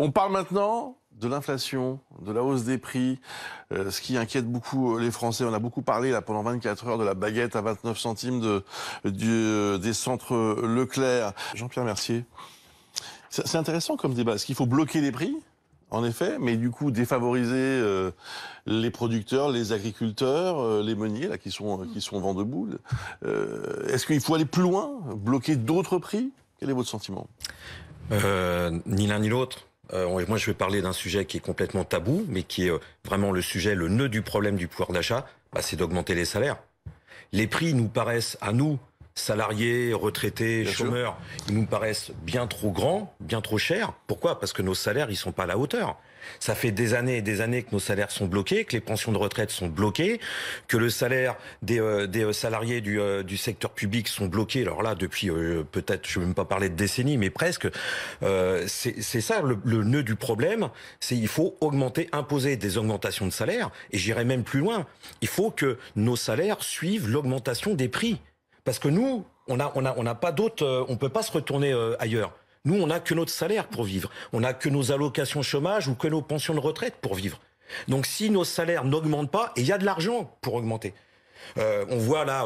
On parle maintenant de l'inflation, de la hausse des prix, ce qui inquiète beaucoup les Français. On a beaucoup parlé là, pendant 24 heures de la baguette à 29 centimes des centres Leclerc. Jean-Pierre Mercier, c'est intéressant comme débat. Est-ce qu'il faut bloquer les prix ? En effet, mais du coup défavoriser les producteurs, les agriculteurs, les meuniers là qui sont au vent debout. Est-ce qu'il faut aller plus loin, bloquer d'autres prix ? Quel est votre sentiment ? Ni l'un ni l'autre. Moi, je vais parler d'un sujet qui est complètement tabou, mais qui est vraiment le sujet, le nœud du problème du pouvoir d'achat, c'est d'augmenter les salaires. Les prix nous paraissent, à nous, salariés, retraités, bien chômeurs, sûr, ils nous paraissent bien trop grands, bien trop chers. Pourquoi ? Parce que nos salaires, ils sont pas à la hauteur. Ça fait des années et des années que nos salaires sont bloqués, que les pensions de retraite sont bloquées, que le salaire des salariés du secteur public sont bloqués. Alors là, depuis peut-être, je ne veux même pas parler de décennies, mais presque. C'est ça le nœud du problème. C'est il faut augmenter, imposer des augmentations de salaire. Et j'irai même plus loin. Il faut que nos salaires suivent l'augmentation des prix. Parce que nous, on n'a pas d'autre, on peut pas se retourner ailleurs. Nous, on n'a que notre salaire pour vivre. On n'a que nos allocations chômage ou que nos pensions de retraite pour vivre. Donc si nos salaires n'augmentent pas, et il y a de l'argent pour augmenter. On voit là,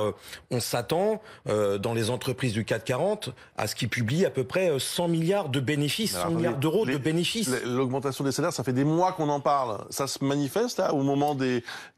on s'attend dans les entreprises du CAC 40 à ce qu'ils publient à peu près 100 milliards de bénéfices, 100 milliards d'euros de bénéfices. L'augmentation des salaires, ça fait des mois qu'on en parle. Ça se manifeste là, au moment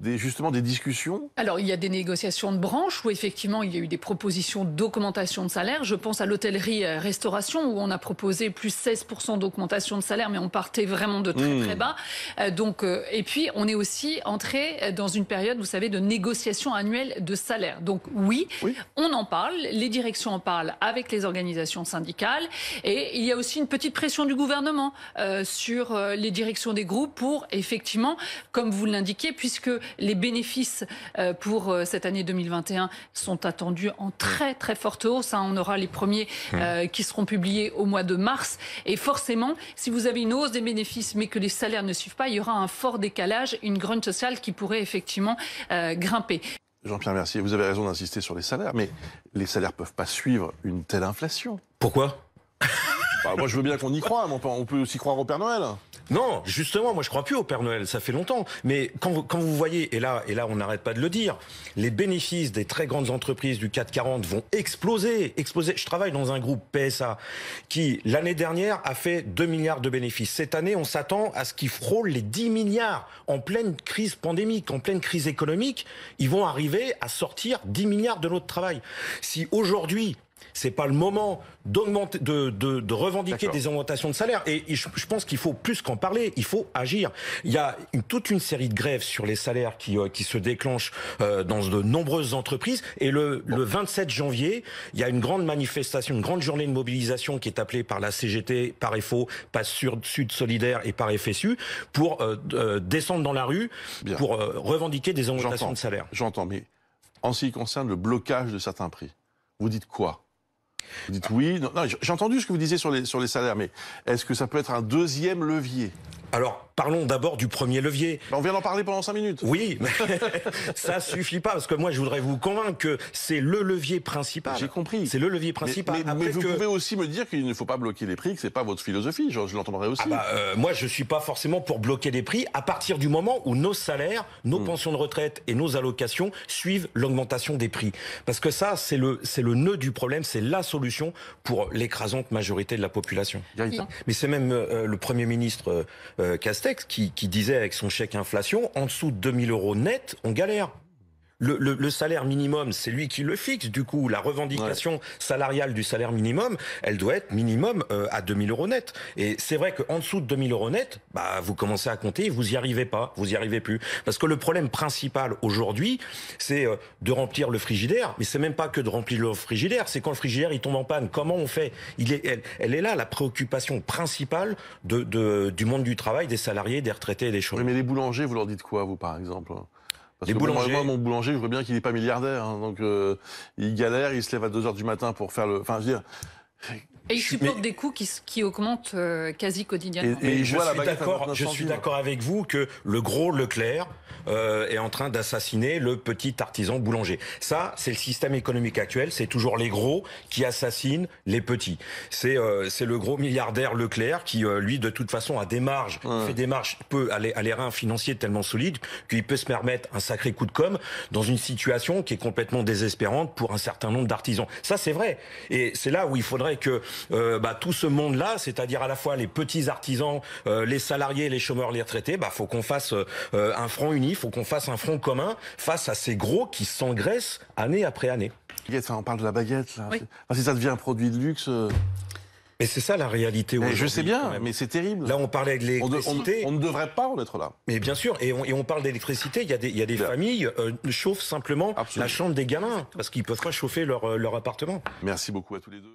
justement des discussions ? Alors, il y a des négociations de branche où effectivement il y a eu des propositions d'augmentation de salaire. Je pense à l'hôtellerie-restauration où on a proposé plus 16% d'augmentation de salaire, mais on partait vraiment de très très bas. Et puis on est aussi entré dans une période, vous savez, de négociation annuelle de salaire. Donc oui, on en parle, les directions en parlent avec les organisations syndicales et il y a aussi une petite pression du gouvernement sur les directions des groupes pour effectivement, comme vous l'indiquez, puisque les bénéfices pour cette année 2021 sont attendus en très très forte hausse. On aura les premiers qui seront publiés au mois de mars et forcément, si vous avez une hausse des bénéfices mais que les salaires ne suivent pas, il y aura un fort décalage, une grogne sociale qui pourrait effectivement grimper. Jean-Pierre Mercier, vous avez raison d'insister sur les salaires, mais les salaires ne peuvent pas suivre une telle inflation. Pourquoi ? Moi, je veux bien qu'on y croie, mais on peut aussi croire au Père Noël. Non, justement, moi je crois plus au Père Noël, ça fait longtemps. Mais quand vous voyez, et là on n'arrête pas de le dire, les bénéfices des très grandes entreprises du CAC 40 vont exploser. Je travaille dans un groupe PSA qui, l'année dernière, a fait 2 milliards de bénéfices. Cette année, on s'attend à ce qu'ils frôlent les 10 milliards. En pleine crise pandémique, en pleine crise économique, ils vont arriver à sortir 10 milliards de notre travail. Si aujourd'hui, c'est pas le moment d'augmenter, de revendiquer des augmentations de salaire. Et je pense qu'il faut plus qu'en parler, il faut agir. Il y a toute une série de grèves sur les salaires qui se déclenchent dans de nombreuses entreprises. Et le 27 janvier, il y a une grande manifestation, une grande journée de mobilisation qui est appelée par la CGT, par FO, par Sud Solidaire et par FSU pour descendre dans la rue pour revendiquer des augmentations de salaire. J'entends, mais en ce qui concerne le blocage de certains prix, vous dites quoi ? Vous dites oui. Non, j'ai entendu ce que vous disiez sur les salaires, mais est-ce que ça peut être un deuxième levier ? Alors, parlons d'abord du premier levier. On vient d'en parler pendant 5 minutes. Oui, mais ça suffit pas, parce que moi, je voudrais vous convaincre que c'est le levier principal. J'ai compris. C'est le levier principal. Mais vous pouvez aussi me dire qu'il ne faut pas bloquer les prix, que c'est pas votre philosophie. Je l'entendrai aussi. Moi, je suis pas forcément pour bloquer les prix à partir du moment où nos salaires, nos pensions de retraite et nos allocations suivent l'augmentation des prix. Parce que ça, c'est le nœud du problème, c'est la solution pour l'écrasante majorité de la population. Mais c'est même le Premier ministre Castex qui disait avec son chèque inflation, en dessous de 2000 € net, on galère. Le salaire minimum, c'est lui qui le fixe. Du coup, la revendication salariale du salaire minimum, elle doit être minimum à 2000 € net. Et c'est vrai qu'en dessous de 2000 € net, vous commencez à compter, vous y arrivez pas, vous y arrivez plus. Parce que le problème principal aujourd'hui, c'est de remplir le frigidaire. Mais c'est même pas que de remplir le frigidaire, c'est quand le frigidaire il tombe en panne. Comment on fait ? Elle est là la préoccupation principale du monde du travail, des salariés, des retraités et des chômeurs. Oui, mais les boulangers, vous leur dites quoi, vous, par exemple ? Parce les que boulangers... moi, mon boulanger, je veux bien qu'il n'est pas milliardaire. Donc, il galère, il se lève à 2 h du matin pour faire le... Enfin, je veux dire, Et ils supportent des coûts qui augmentent quasi quotidiennement. Et je suis d'accord avec vous que le gros Leclerc est en train d'assassiner le petit artisan boulanger. Ça, c'est le système économique actuel. C'est toujours les gros qui assassinent les petits. C'est le gros milliardaire Leclerc qui, lui, de toute façon, a des marges, fait des marges, peut a les reins financiers tellement solides qu'il peut se permettre un sacré coup de com' dans une situation qui est complètement désespérante pour un certain nombre d'artisans. Ça, c'est vrai. Et c'est là où il faudrait que tout ce monde-là, c'est-à-dire à la fois les petits artisans, les salariés, les chômeurs, les retraités, faut qu'on fasse un front uni, faut qu'on fasse un front commun face à ces gros qui s'engraissent année après année. On parle de la baguette, là. Oui. Si ça devient un produit de luxe... Et c'est ça la réalité aujourd'hui. Je sais bien, mais c'est terrible. Là, on parlait de l'électricité. On ne devrait pas en être là. Mais bien sûr, et on parle d'électricité, il y a des familles chauffent simplement la chambre des gamins, parce qu'ils ne peuvent pas chauffer leur appartement. Merci beaucoup à tous les deux.